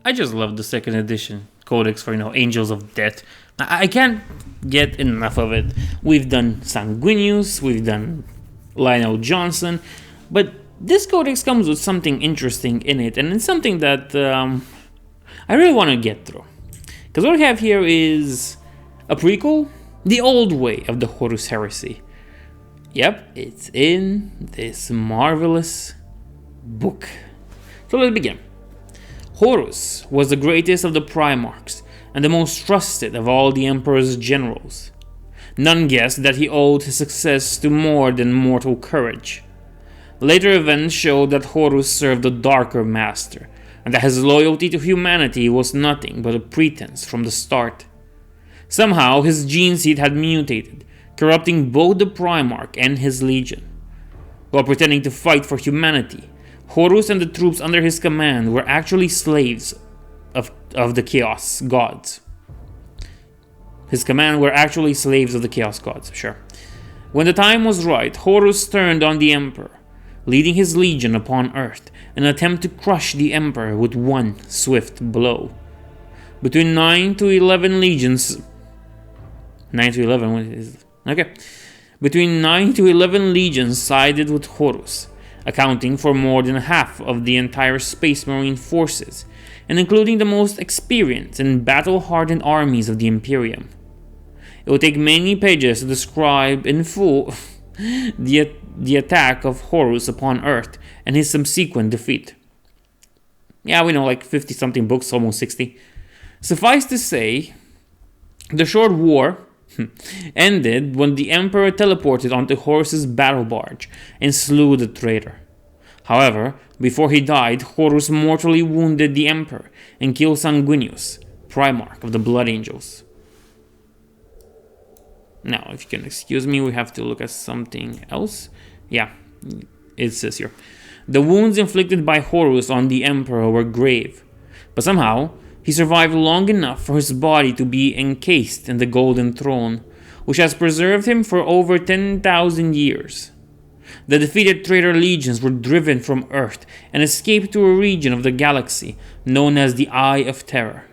I just love the second edition codex for, Angels of Death. I can't get enough of it. We've done Sanguinius, we've done Lionel Johnson, but this codex comes with something interesting in it, and it's something that I really want to get through. Because what we have here is a prequel, the old way of the Horus Heresy. Yep, it's in this marvelous book. So let's begin. Horus was the greatest of the Primarchs and the most trusted of all the Emperor's generals. None guessed that he owed his success to more than mortal courage. Later events showed that Horus served a darker master, and that his loyalty to humanity was nothing but a pretense from the start. Somehow his gene seed had mutated, corrupting both the Primarch and his legion. While pretending to fight for humanity, Horus and the troops under his command were actually slaves of the Chaos Gods. His command were actually slaves of the Chaos Gods, sure. When the time was right, Horus turned on the Emperor, leading his legion upon Earth in an attempt to crush the Emperor with one swift blow. Between 9 to 11 legions... 9 to 11, what is it? Okay. Between 9 to 11 legions sided with Horus, accounting for more than half of the entire Space Marine forces, and including the most experienced and battle-hardened armies of the Imperium. It would take many pages to describe in full the attack of Horus upon Earth and his subsequent defeat. Yeah, we know, like 50-something books, almost 60. Suffice to say, the short war ended when the Emperor teleported onto Horus's battle barge and slew the traitor. However, before he died, Horus mortally wounded the Emperor and killed Sanguinius, Primarch of the Blood Angels. Now, if you can excuse me, we have to look at something else. Yeah, it says here. The wounds inflicted by Horus on the Emperor were grave, but somehow he survived long enough for his body to be encased in the Golden Throne, which has preserved him for over 10,000 years. The defeated traitor legions were driven from Earth and escaped to a region of the galaxy known as the Eye of Terror.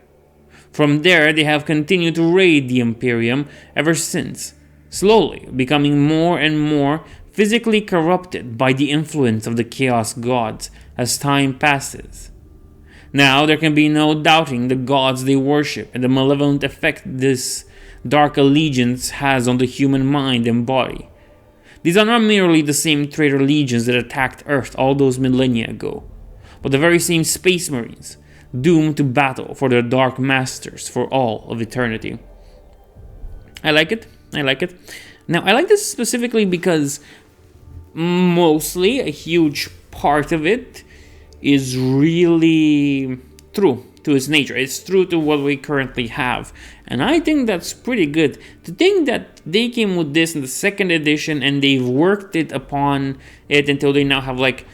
From there, they have continued to raid the Imperium ever since, slowly becoming more and more physically corrupted by the influence of the Chaos Gods as time passes. Now there can be no doubting the gods they worship and the malevolent effect this dark allegiance has on the human mind and body. These are not merely the same traitor legions that attacked Earth all those millennia ago, but the very same Space Marines, doomed to battle for their dark masters for all of eternity. I like it. Now, I like this specifically because mostly a huge part of it is really true to its nature. It's true to what we currently have. And I think that's pretty good. To think that they came with this in the second edition and they've worked it upon it until they now have like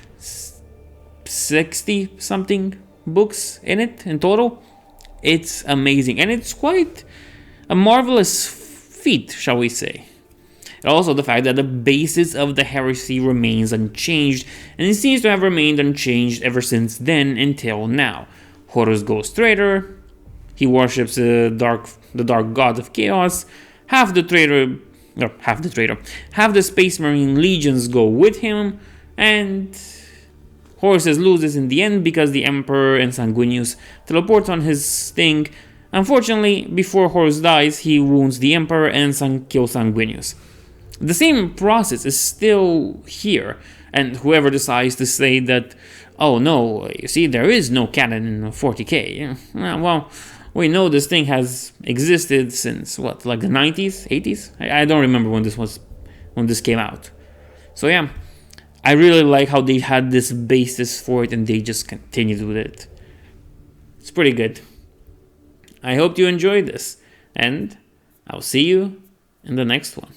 60 something books in it in total. It's amazing. And it's quite a marvelous feat, shall we say. And also the fact that the basis of the heresy remains unchanged, and it seems to have remained unchanged ever since then until now. Horus goes traitor, he worships the dark god of chaos, half the Space Marine legions go with him, and Horus loses in the end because the Emperor and Sanguinius teleport on his thing. Unfortunately, before Horus dies, he wounds the Emperor and kills Sanguinius. The same process is still here, and whoever decides to say that, oh no, you see, there is no canon in 40k, well, we know this thing has existed since, what, like the 90s, 80s? I don't remember when this came out. So yeah, I really like how they had this basis for it and they just continued with it. It's pretty good. I hope you enjoyed this, and I'll see you in the next one.